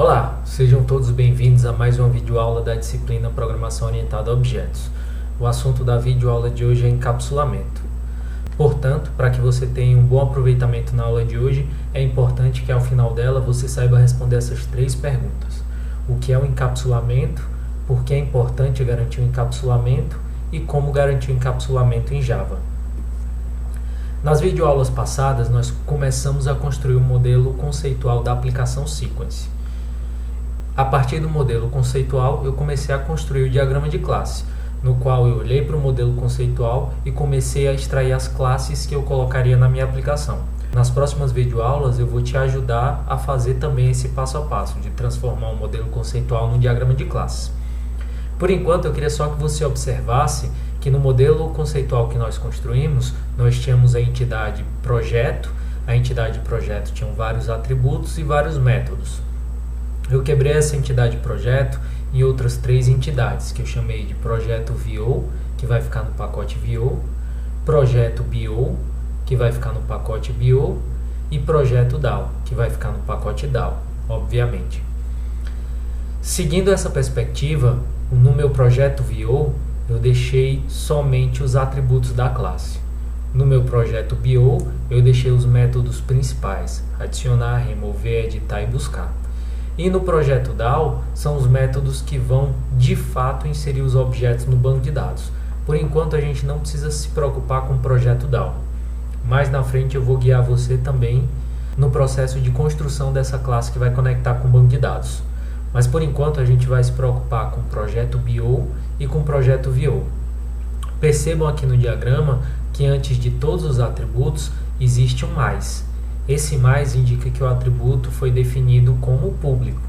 Olá, sejam todos bem-vindos a mais uma videoaula da disciplina Programação Orientada a Objetos. O assunto da videoaula de hoje é encapsulamento. Portanto, para que você tenha um bom aproveitamento na aula de hoje, é importante que ao final dela você saiba responder essas três perguntas. O que é o encapsulamento, por que é importante garantir o encapsulamento e como garantir o encapsulamento em Java. Nas videoaulas passadas, nós começamos a construir o modelo conceitual da aplicação Sequence. A partir do modelo conceitual, eu comecei a construir o diagrama de classe, no qual eu olhei para o modelo conceitual e comecei a extrair as classes que eu colocaria na minha aplicação. Nas próximas videoaulas, eu vou te ajudar a fazer também esse passo a passo, de transformar o modelo conceitual num diagrama de classes. Por enquanto, eu queria só que você observasse que no modelo conceitual que nós construímos, nós tínhamos a entidade projeto. A entidade projeto tinha vários atributos e vários métodos. Eu quebrei essa entidade projeto em outras três entidades, que eu chamei de projeto VO, que vai ficar no pacote VO, projeto BO, que vai ficar no pacote BO, e projeto DAO, que vai ficar no pacote DAO, obviamente. Seguindo essa perspectiva, no meu projeto VO, eu deixei somente os atributos da classe. No meu projeto BO, eu deixei os métodos principais, adicionar, remover, editar e buscar. E no projeto DAO, são os métodos que vão, de fato, inserir os objetos no banco de dados. Por enquanto, a gente não precisa se preocupar com o projeto DAO. Mais na frente, eu vou guiar você também no processo de construção dessa classe que vai conectar com o banco de dados. Mas, por enquanto, a gente vai se preocupar com o projeto BO e com o projeto VO. Percebam aqui no diagrama que antes de todos os atributos, existe um mais. Esse mais indica que o atributo foi definido como público.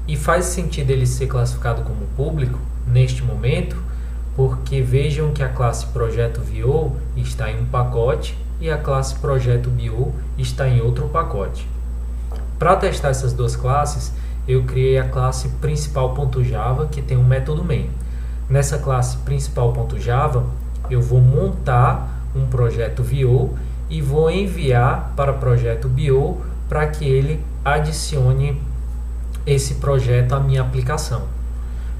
E faz sentido ele ser classificado como público neste momento, porque vejam que a classe projeto VO está em um pacote e a classe projeto BO está em outro pacote. Para testar essas duas classes, eu criei a classe principal.java, que tem um método main. Nessa classe principal.java, eu vou montar um projeto VO e vou enviar para o projeto BO para que ele adicione esse projeto à minha aplicação.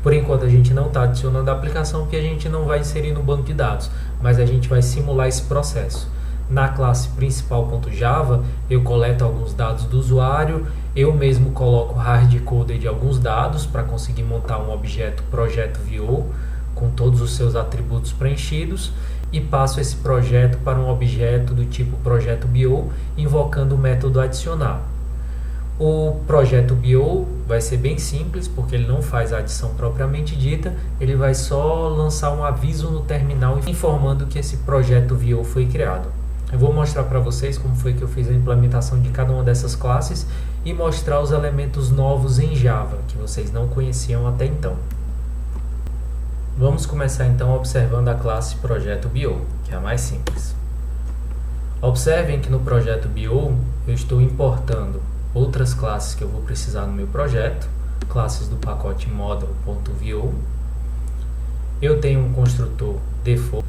Por enquanto a gente não está adicionando a aplicação porque a gente não vai inserir no banco de dados, mas a gente vai simular esse processo. Na classe principal.java eu coleto alguns dados do usuário, eu mesmo coloco hardcoded de alguns dados para conseguir montar um objeto projeto VO com todos os seus atributos preenchidos e passo esse projeto para um objeto do tipo projeto BO, invocando o método adicionar. O projeto BO vai ser bem simples, porque ele não faz a adição propriamente dita, ele vai só lançar um aviso no terminal informando que esse projeto VO foi criado. Eu vou mostrar para vocês como foi que eu fiz a implementação de cada uma dessas classes e mostrar os elementos novos em Java, que vocês não conheciam até então. Vamos começar então observando a classe projeto BO, que é a mais simples. Observem que no projeto BO eu estou importando outras classes que eu vou precisar no meu projeto, classes do pacote model.vo. Eu tenho um construtor default,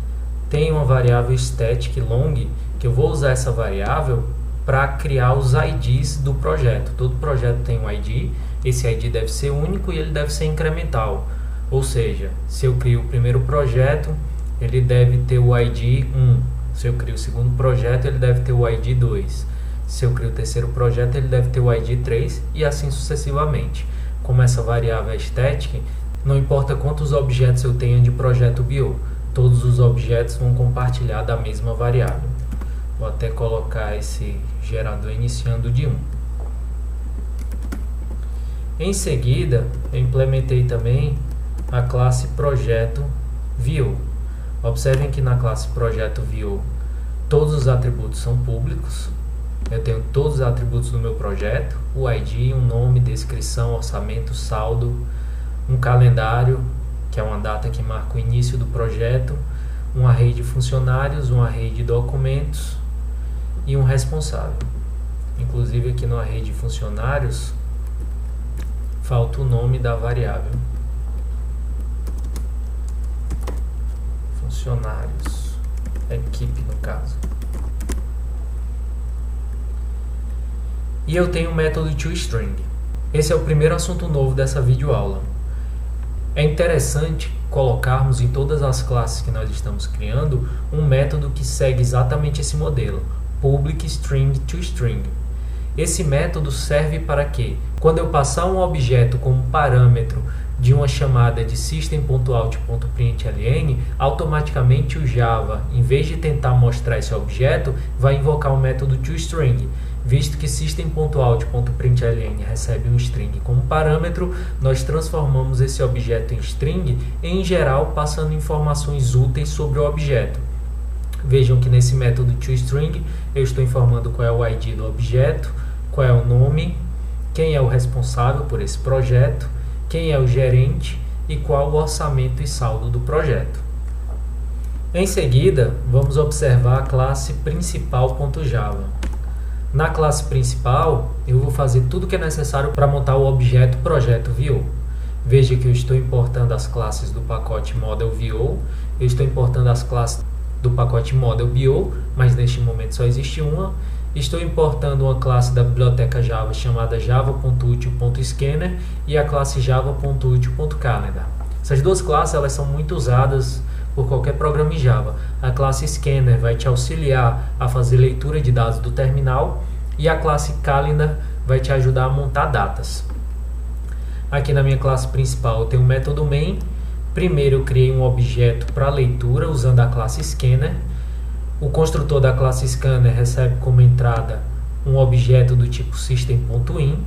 tenho uma variável static long, que eu vou usar essa variável para criar os IDs do projeto. Todo projeto tem um ID, esse ID deve ser único e ele deve ser incremental. Ou seja, se eu crio o primeiro projeto, ele deve ter o ID 1. Se eu crio o segundo projeto, ele deve ter o ID 2. Se eu crio o terceiro projeto, ele deve ter o ID 3 e assim sucessivamente. Como essa variável é static, não importa quantos objetos eu tenha de projeto BO, todos os objetos vão compartilhar da mesma variável. Vou até colocar esse gerador iniciando de 1. Em seguida, eu implementei também a classe projeto VO. Observem que na classe projeto VO todos os atributos são públicos. Eu tenho todos os atributos do meu projeto, o ID, um nome, descrição, orçamento, saldo, um calendário, que é uma data que marca o início do projeto, um array de funcionários, um array de documentos e um responsável. Inclusive aqui no array de funcionários falta o nome da variável. Funcionários, equipe no caso. E eu tenho o método toString. Esse é o primeiro assunto novo dessa videoaula. É interessante colocarmos em todas as classes que nós estamos criando um método que segue exatamente esse modelo, Public String to String. Esse método serve para que, quando eu passar um objeto como parâmetro de uma chamada de system.out.println, automaticamente o Java, em vez de tentar mostrar esse objeto, vai invocar o método toString. Visto que system.out.println recebe um string como parâmetro, nós transformamos esse objeto em string, em geral passando informações úteis sobre o objeto. Vejam que nesse método toString eu estou informando qual é o ID do objeto, qual é o nome, quem é o responsável por esse projeto, quem é o gerente e qual o orçamento e saldo do projeto. Em seguida, vamos observar a classe principal.java. Na classe principal, eu vou fazer tudo o que é necessário para montar o objeto projeto VO. Veja que eu estou importando as classes do pacote Model VO, eu estou importando as classes do pacote Model BO, mas neste momento só existe uma. Estou importando uma classe da biblioteca Java chamada java.util.scanner e a classe java.util.calendar. Essas duas classes elas são muito usadas por qualquer programa em Java. A classe Scanner vai te auxiliar a fazer leitura de dados do terminal e a classe Calendar vai te ajudar a montar datas. Aqui na minha classe principal eu tenho o método main. Primeiro eu criei um objeto para leitura usando a classe Scanner. O construtor da classe Scanner recebe como entrada um objeto do tipo system.in.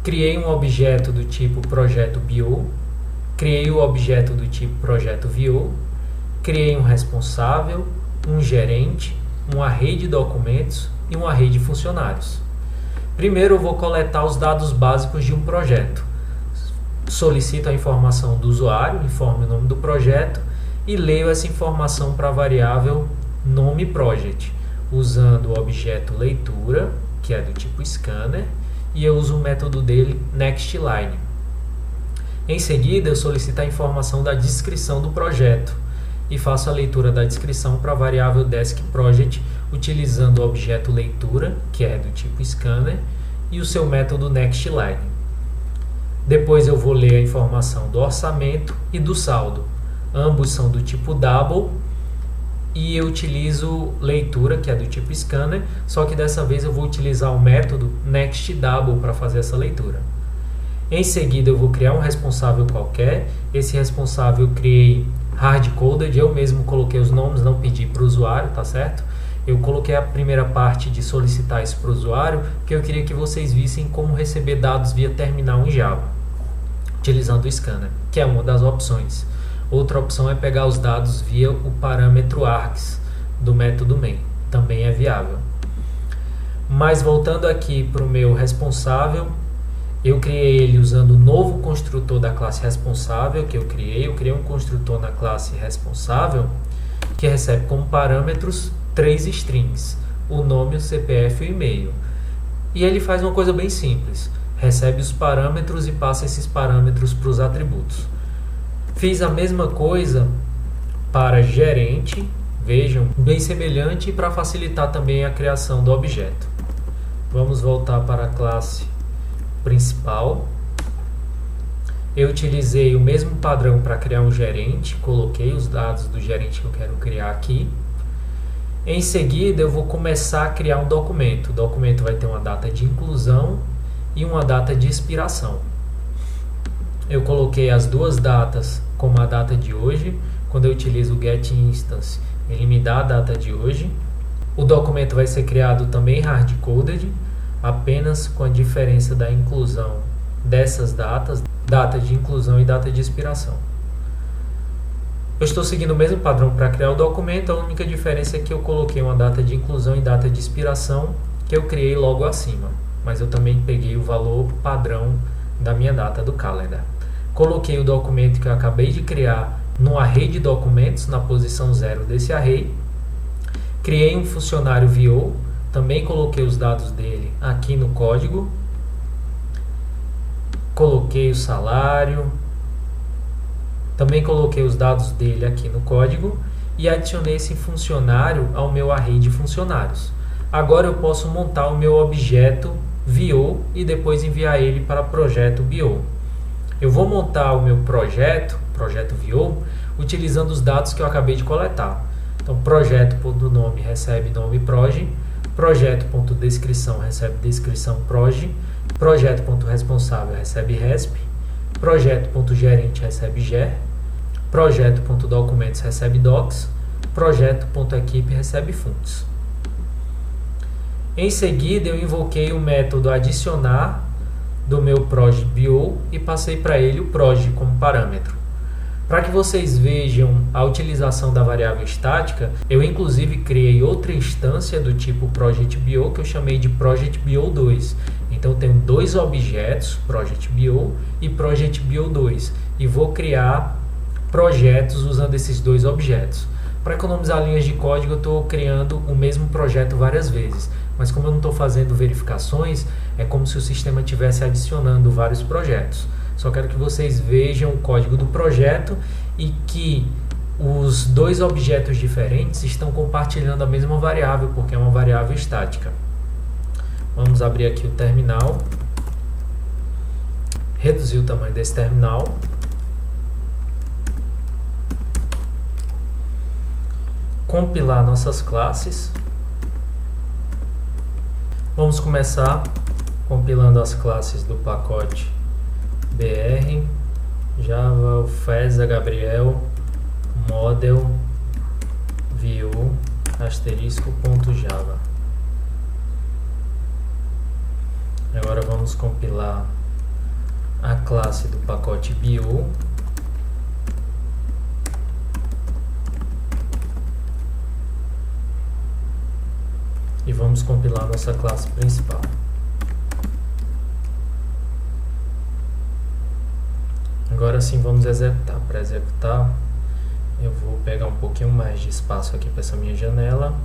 Criei um objeto do tipo projeto BO. Criei o objeto do tipo projeto VO. Criei um responsável, um gerente, um array de documentos e um array de funcionários. Primeiro eu vou coletar os dados básicos de um projeto. Solicito a informação do usuário, informe o nome do projeto e leio essa informação para a variável nome project, usando o objeto leitura, que é do tipo scanner, e eu uso o método dele nextLine. Em seguida, eu solicito a informação da descrição do projeto e faço a leitura da descrição para a variável deskProject, utilizando o objeto leitura, que é do tipo scanner, e o seu método nextLine. Depois eu vou ler a informação do orçamento e do saldo. Ambos são do tipo double e eu utilizo leitura, que é do tipo scanner, só que dessa vez eu vou utilizar o método nextDouble para fazer essa leitura. Em seguida eu vou criar um responsável qualquer. Esse responsável eu criei hard-coded, eu mesmo coloquei os nomes, não pedi para o usuário, tá certo? Eu coloquei a primeira parte de solicitar isso para o usuário, porque eu queria que vocês vissem como receber dados via terminal em Java, utilizando o scanner, que é uma das opções. Outra opção é pegar os dados via o parâmetro args do método main, também é viável. Mas voltando aqui para o meu responsável, eu criei ele usando o novo construtor da classe responsável que eu criei um construtor na classe responsável que recebe como parâmetros 3 strings, o nome, o CPF e o e-mail. E ele faz uma coisa bem simples, recebe os parâmetros e passa esses parâmetros para os atributos. Fiz a mesma coisa para gerente, vejam, bem semelhante, para facilitar também a criação do objeto. Vamos voltar para a classe principal. Eu utilizei o mesmo padrão para criar um gerente, coloquei os dados do gerente que eu quero criar aqui. Em seguida eu vou começar a criar um documento. O documento vai ter uma data de inclusão e uma data de expiração. Eu coloquei as duas datas como a data de hoje. Quando eu utilizo o getInstance, ele me dá a data de hoje. O documento vai ser criado também hard-coded, apenas com a diferença da inclusão dessas datas, data de inclusão e data de expiração. Eu estou seguindo o mesmo padrão para criar o documento, a única diferença é que eu coloquei uma data de inclusão e data de expiração que eu criei logo acima, mas eu também peguei o valor padrão da minha data do calendar. Coloquei o documento que eu acabei de criar no array de documentos, na posição 0 desse array. Criei um funcionário VO, também coloquei os dados dele aqui no código. Coloquei o salário, também coloquei os dados dele aqui no código e adicionei esse funcionário ao meu array de funcionários. Agora eu posso montar o meu objeto VO e depois enviar ele para projeto BO. Eu vou montar o meu projeto VO, utilizando os dados que eu acabei de coletar. Então, projeto.nome recebe nome proj, projeto.descrição recebe descrição proj, projeto.responsável recebe resp, projeto.gerente recebe ger, projeto.documentos recebe docs, projeto.equipe recebe funcs. Em seguida, eu invoquei o método adicionar do meu proj BO e passei para ele o proj como parâmetro. Para que vocês vejam a utilização da variável estática, eu inclusive criei outra instância do tipo project.bo que eu chamei de project.bo2. Então eu tenho dois objetos, project.bo e project.bo2, e vou criar projetos usando esses dois objetos. Para economizar linhas de código, eu estou criando o mesmo projeto várias vezes, mas como eu não estou fazendo verificações, é como se o sistema estivesse adicionando vários projetos. Só quero que vocês vejam o código do projeto e que os dois objetos diferentes estão compartilhando a mesma variável, porque é uma variável estática. Vamos abrir aqui o terminal, reduzir o tamanho desse terminal. Compilar nossas classes. Vamos começar compilando as classes do pacote BR, Java, Feza, Gabriel, Model, Vue, *.java. Agora vamos compilar a classe do pacote BO. E vamos compilar nossa classe principal. Agora sim vamos executar. Para executar, eu vou pegar um pouquinho mais de espaço aqui para essa minha janela.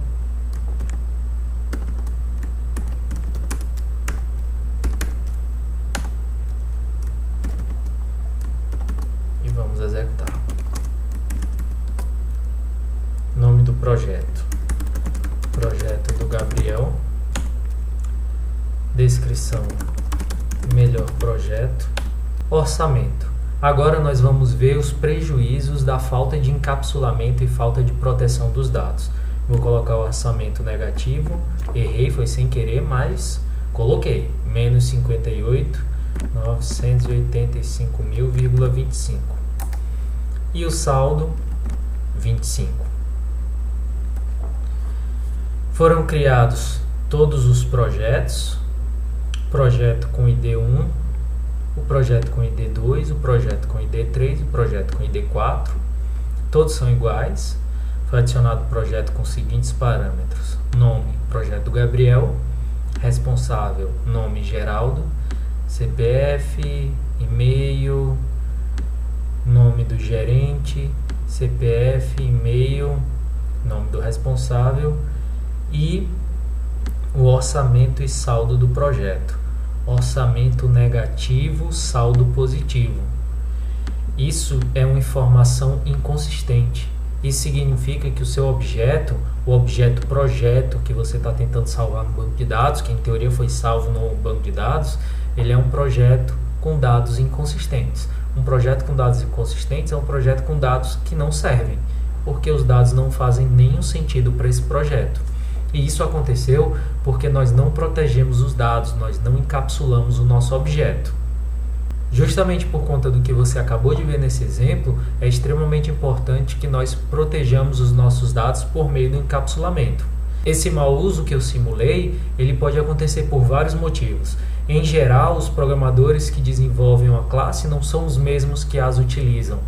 E vamos executar. Nome do projeto. Projeto do Gabriel. Descrição: melhor projeto. Orçamento. Agora nós vamos ver os prejuízos da falta de encapsulamento e falta de proteção dos dados. Vou colocar o orçamento negativo. Errei, foi sem querer, mas coloquei. Menos 58.985.000,25. E o saldo, 25. Foram criados todos os projetos. Projeto com ID 1. O projeto com ID 2, o projeto com ID 3 e o projeto com ID 4. Todos são iguais. Foi adicionado o projeto com os seguintes parâmetros: nome, projeto do Gabriel; responsável, nome, Geraldo; CPF, e-mail, nome do gerente, CPF, e-mail, nome do responsável, e o orçamento e saldo do projeto. Orçamento negativo, saldo positivo. Isso é uma informação inconsistente. Isso significa que o seu objeto, o objeto projeto que você está tentando salvar no banco de dados, que em teoria foi salvo no banco de dados, ele é um projeto com dados inconsistentes. Um projeto com dados inconsistentes é um projeto com dados que não servem, porque os dados não fazem nenhum sentido para esse projeto. E isso aconteceu porque nós não protegemos os dados, nós não encapsulamos o nosso objeto. Justamente por conta do que você acabou de ver nesse exemplo, é extremamente importante que nós protejamos os nossos dados por meio do encapsulamento. Esse mau uso que eu simulei, ele pode acontecer por vários motivos. Em geral, os programadores que desenvolvem uma classe não são os mesmos que as utilizam.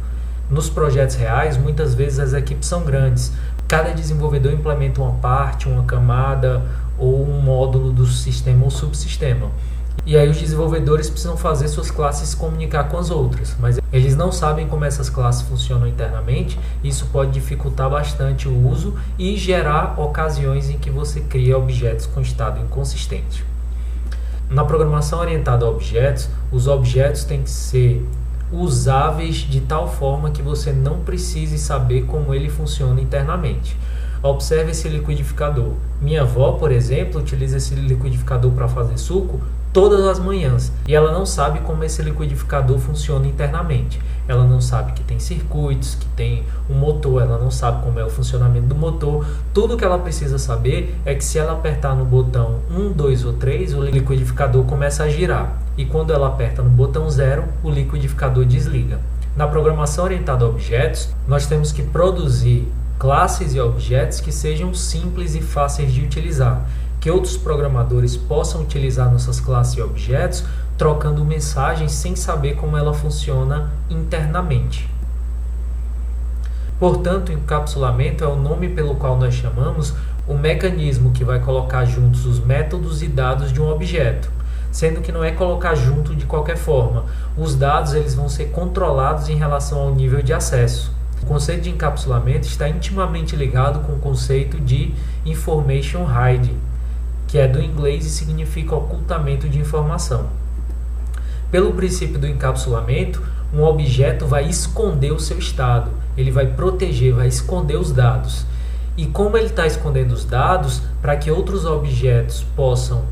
Nos projetos reais, muitas vezes as equipes são grandes. Cada desenvolvedor implementa uma parte, uma camada ou um módulo do sistema ou subsistema. E aí os desenvolvedores precisam fazer suas classes se comunicar com as outras, mas eles não sabem como essas classes funcionam internamente. Isso pode dificultar bastante o uso e gerar ocasiões em que você cria objetos com estado inconsistente. Na programação orientada a objetos, os objetos têm que ser usáveis de tal forma que você não precise saber como ele funciona internamente. Observe esse liquidificador. Minha avó, por exemplo, utiliza esse liquidificador para fazer suco todas as manhãs e ela não sabe como esse liquidificador funciona internamente. Ela não sabe que tem circuitos, que tem um motor, ela não sabe como é o funcionamento do motor. Tudo que ela precisa saber é que se ela apertar no botão 1, 2 ou 3, o liquidificador começa a girar. E quando ela aperta no botão 0, o liquidificador desliga. Na programação orientada a objetos, nós temos que produzir classes e objetos que sejam simples e fáceis de utilizar, que outros programadores possam utilizar nossas classes e objetos trocando mensagens sem saber como ela funciona internamente. Portanto, o encapsulamento é o nome pelo qual nós chamamos o mecanismo que vai colocar juntos os métodos e dados de um objeto, sendo que não é colocar junto de qualquer forma. Os dados eles vão ser controlados em relação ao nível de acesso. O conceito de encapsulamento está intimamente ligado com o conceito de information hiding, que é do inglês e significa ocultamento de informação. Pelo princípio do encapsulamento, um objeto vai esconder o seu estado, ele vai proteger, vai esconder os dados. E como ele está escondendo os dados, para que outros objetos possam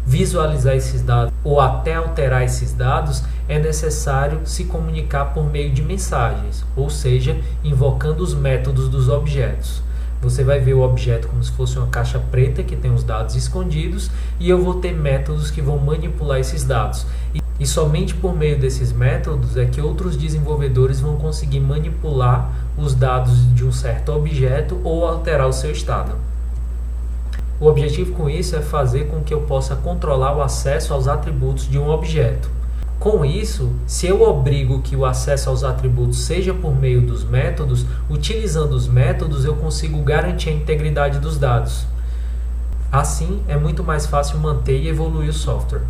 visualizar esses dados ou até alterar esses dados, é necessário se comunicar por meio de mensagens, ou seja, invocando os métodos dos objetos. Você vai ver o objeto como se fosse uma caixa preta que tem os dados escondidos e eu vou ter métodos que vão manipular esses dados. E somente por meio desses métodos é que outros desenvolvedores vão conseguir manipular os dados de um certo objeto ou alterar o seu estado. O objetivo com isso é fazer com que eu possa controlar o acesso aos atributos de um objeto. Com isso, se eu obrigo que o acesso aos atributos seja por meio dos métodos, utilizando os métodos eu consigo garantir a integridade dos dados. Assim, é muito mais fácil manter e evoluir o software.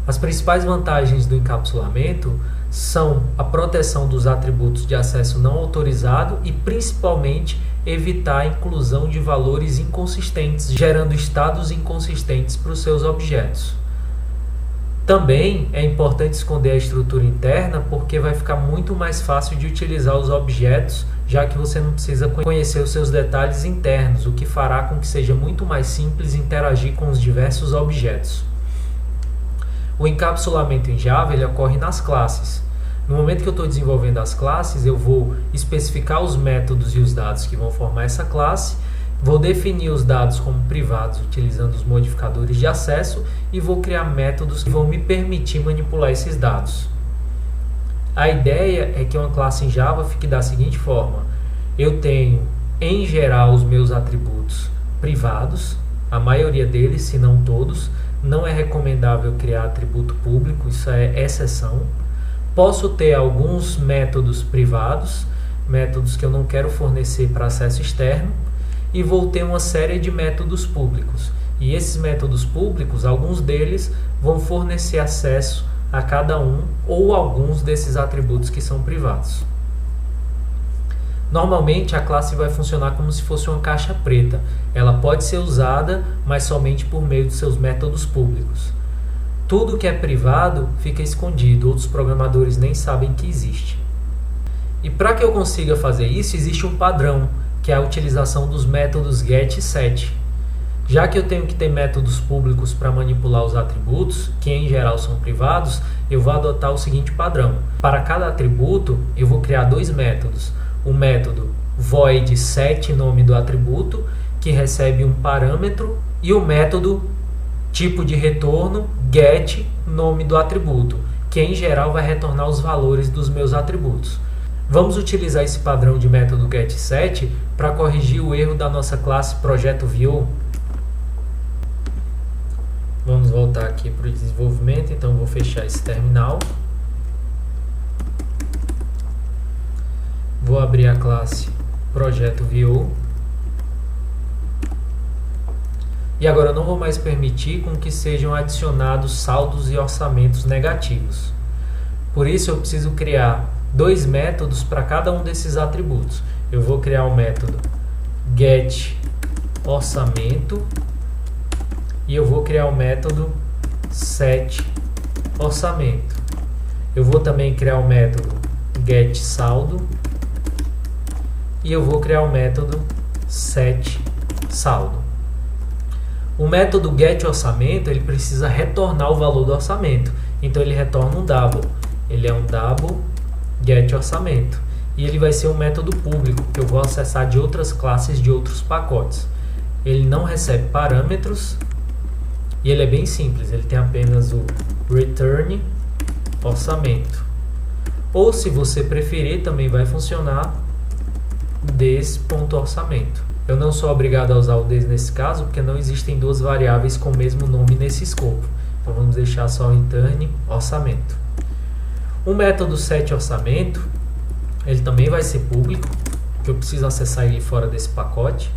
As principais vantagens do encapsulamento são a proteção dos atributos de acesso não autorizado e, principalmente, evitar a inclusão de valores inconsistentes, gerando estados inconsistentes para os seus objetos. Também é importante esconder a estrutura interna porque vai ficar muito mais fácil de utilizar os objetos, já que você não precisa conhecer os seus detalhes internos, o que fará com que seja muito mais simples interagir com os diversos objetos. O encapsulamento em Java ele ocorre nas classes. No momento que eu estou desenvolvendo as classes, eu vou especificar os métodos e os dados que vão formar essa classe, vou definir os dados como privados utilizando os modificadores de acesso e vou criar métodos que vão me permitir manipular esses dados. A ideia é que uma classe em Java fique da seguinte forma: eu tenho, em geral, os meus atributos privados, a maioria deles, se não todos. Não é recomendável criar atributo público, isso é exceção. Posso ter alguns métodos privados, métodos que eu não quero fornecer para acesso externo, e vou ter uma série de métodos públicos. E esses métodos públicos, alguns deles vão fornecer acesso a cada um ou alguns desses atributos que são privados. Normalmente a classe vai funcionar como se fosse uma caixa preta. Ela pode ser usada, mas somente por meio de seus métodos públicos. Tudo que é privado fica escondido, outros programadores nem sabem que existe. E para que eu consiga fazer isso, existe um padrão, que é a utilização dos métodos get e set. Já que eu tenho que ter métodos públicos para manipular os atributos, que em geral são privados, eu vou adotar o seguinte padrão. Para cada atributo, eu vou criar dois métodos. O método void set nome do atributo, que recebe um parâmetro, e o método tipo de retorno get nome do atributo, que em geral vai retornar os valores dos meus atributos. Vamos utilizar esse padrão de método getSet para corrigir o erro da nossa classe projeto View. Vamos voltar aqui para o desenvolvimento, então vou fechar esse terminal. Vou abrir a classe projeto View. E agora eu não vou mais permitir com que sejam adicionados saldos e orçamentos negativos. Por isso eu preciso criar dois métodos para cada um desses atributos. Eu vou criar o método getOrçamento e eu vou criar o método setOrçamento. Eu vou também criar o método getSaldo e eu vou criar o método setSaldo. O método getOrçamento, ele precisa retornar o valor do orçamento. Então ele retorna um double. Ele é um double getOrçamento. E ele vai ser um método público, que eu vou acessar de outras classes, de outros pacotes. Ele não recebe parâmetros e ele é bem simples. Ele tem apenas o return orçamento. Ou, se você preferir, também vai funcionar this.orçamento. Eu não sou obrigado a usar o this nesse caso, porque não existem duas variáveis com o mesmo nome nesse escopo. Então vamos deixar só return orçamento. O método setOrçamento, ele também vai ser público, que eu preciso acessar ele fora desse pacote.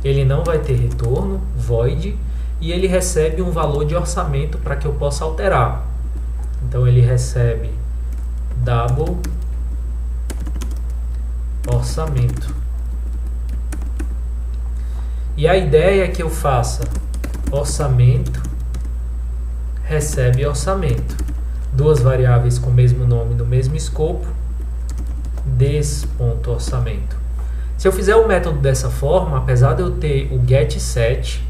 Ele não vai ter retorno, void, e ele recebe um valor de orçamento para que eu possa alterar. Então ele recebe double orçamento. E a ideia é que eu faça orçamento recebe orçamento. Duas variáveis com o mesmo nome no mesmo escopo, this.orçamento. Se eu fizer o método dessa forma, apesar de eu ter o getSet,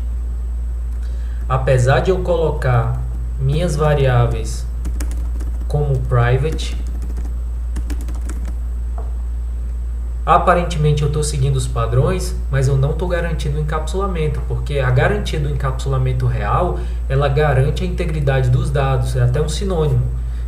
apesar de eu colocar minhas variáveis como private, aparentemente eu estou seguindo os padrões, mas eu não estou garantindo o encapsulamento, porque a garantia do encapsulamento real, ela garante a integridade dos dados, é até um sinônimo.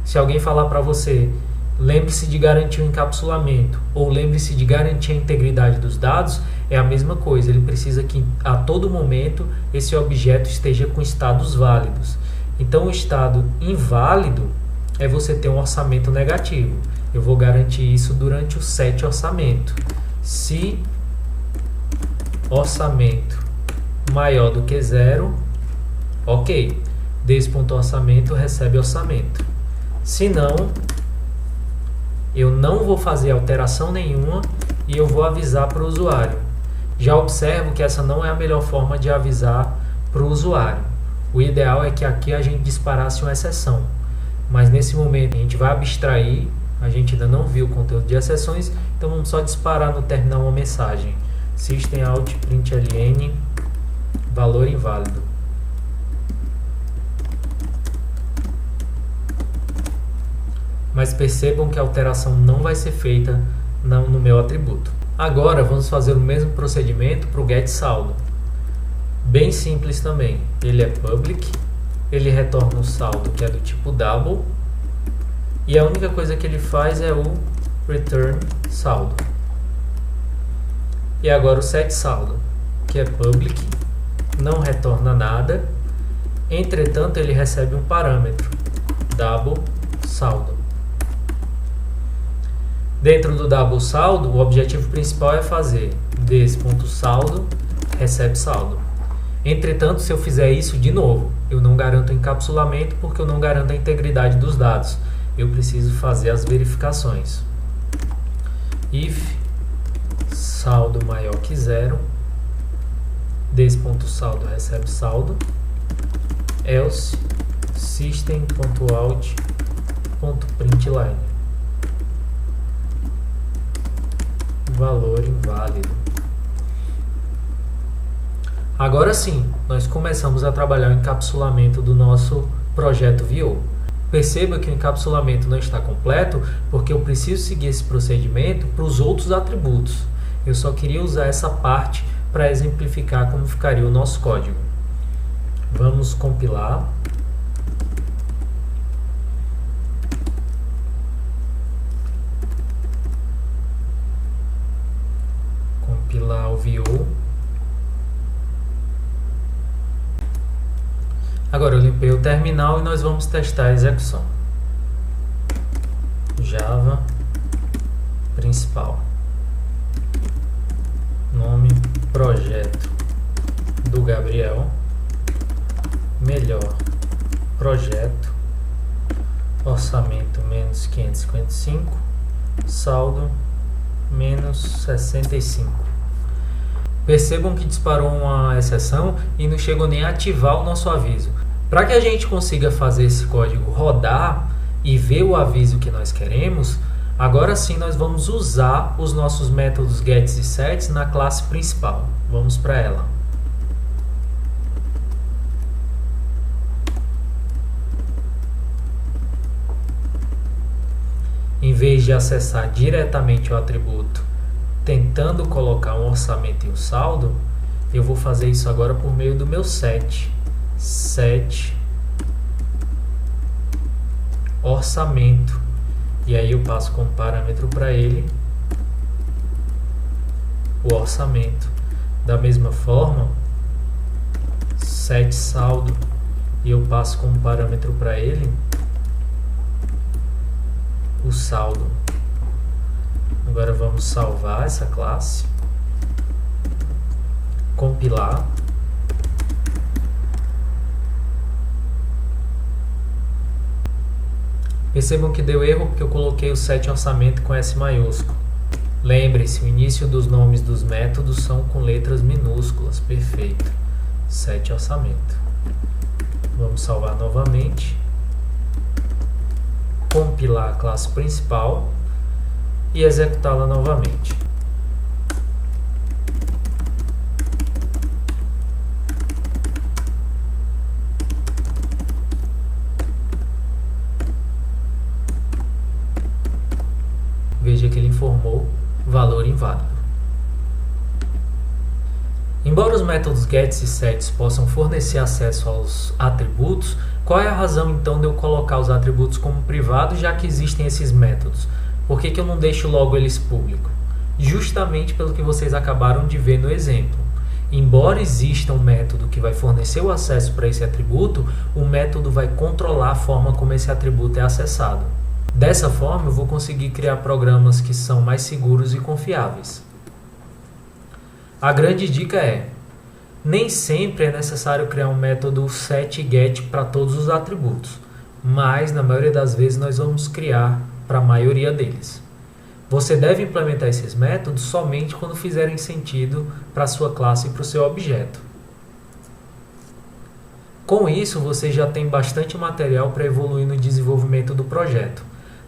Se alguém falar para você, lembre-se de garantir o encapsulamento, ou lembre-se de garantir a integridade dos dados, é a mesma coisa. Ele precisa que a todo momento esse objeto esteja com estados válidos. Então o estado inválido é você ter um orçamento negativo. Eu vou garantir isso durante o setOrçamento. Se orçamento maior do que 0, ok. This.orçamento recebe orçamento. Se não, eu não vou fazer alteração nenhuma e eu vou avisar para o usuário. Já observo que essa não é a melhor forma de avisar para o usuário. O ideal é que aqui a gente disparasse uma exceção. Mas nesse momento a gente vai abstrair, a gente ainda não viu o conteúdo de exceções, então vamos só disparar no terminal uma mensagem. Systemout.println valor inválido. Mas percebam que a alteração não vai ser feita no meu atributo. Agora vamos fazer o mesmo procedimento para o getSaldo. Bem simples também. Ele é public, ele retorna um saldo que é do tipo double, e a única coisa que ele faz é o return saldo. E agora o setSaldo, que é public, não retorna nada, entretanto ele recebe um parâmetro, double saldo. Dentro do double saldo, o objetivo principal é fazer this.saldo recebe saldo. Entretanto, se eu fizer isso de novo, eu não garanto o encapsulamento porque eu não garanto a integridade dos dados. Eu preciso fazer as verificações. If saldo maior que 0, this.saldo recebe saldo, else system.out.println valor inválido. Agora sim, nós começamos a trabalhar o encapsulamento do nosso projeto VO. Perceba que o encapsulamento não está completo porque eu preciso seguir esse procedimento para os outros atributos. Eu só queria usar essa parte para exemplificar como ficaria o nosso código. Vamos compilar. Compilar o VO. Agora eu limpei o terminal e nós vamos testar a execução. Java principal. Nome projeto do Gabriel. Melhor projeto. Orçamento menos 555. Saldo menos 65. Percebam que disparou uma exceção e não chegou nem a ativar o nosso aviso. Para que a gente consiga fazer esse código rodar e ver o aviso que nós queremos, agora sim nós vamos usar os nossos métodos gets e sets na classe principal. Vamos para ela. em vez de acessar diretamente o atributo tentando colocar um orçamento e um saldo, eu vou fazer isso agora por meio do meu set orçamento, e aí eu passo como parâmetro para ele o orçamento. Da mesma forma, set saldo, e eu passo como parâmetro para ele o saldo. Agora vamos salvar essa classe, compilar. Percebam que deu erro porque eu coloquei o set orçamento com S maiúsculo. Lembre-se, o início dos nomes dos métodos são com letras minúsculas. Perfeito. Set orçamento. Vamos salvar novamente. Compilar a classe principal e executá-la novamente. Veja que ele informou valor inválido. Embora os métodos gets e sets possam fornecer acesso aos atributos, qual é a razão então de eu colocar os atributos como privados, já que existem esses métodos? Por que eu não deixo logo eles públicos? Justamente pelo que vocês acabaram de ver no exemplo. Embora exista um método que vai fornecer o acesso para esse atributo, o método vai controlar a forma como esse atributo é acessado. Dessa forma, eu vou conseguir criar programas que são mais seguros e confiáveis. A grande dica é: nem sempre é necessário criar um método setGet para todos os atributos, mas na maioria das vezes nós vamos criar para a maioria deles. Você deve implementar esses métodos somente quando fizerem sentido para a sua classe e para o seu objeto. Com isso, você já tem bastante material para evoluir no desenvolvimento do projeto.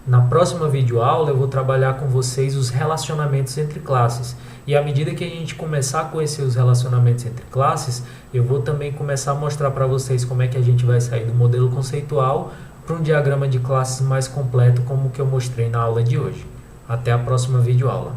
Na próxima videoaula eu vou trabalhar com vocês os relacionamentos entre classes, e à medida que a gente começar a conhecer os relacionamentos entre classes, eu vou também começar a mostrar para vocês como é que a gente vai sair do modelo conceitual para um diagrama de classes mais completo como o que eu mostrei na aula de hoje. Até a próxima videoaula.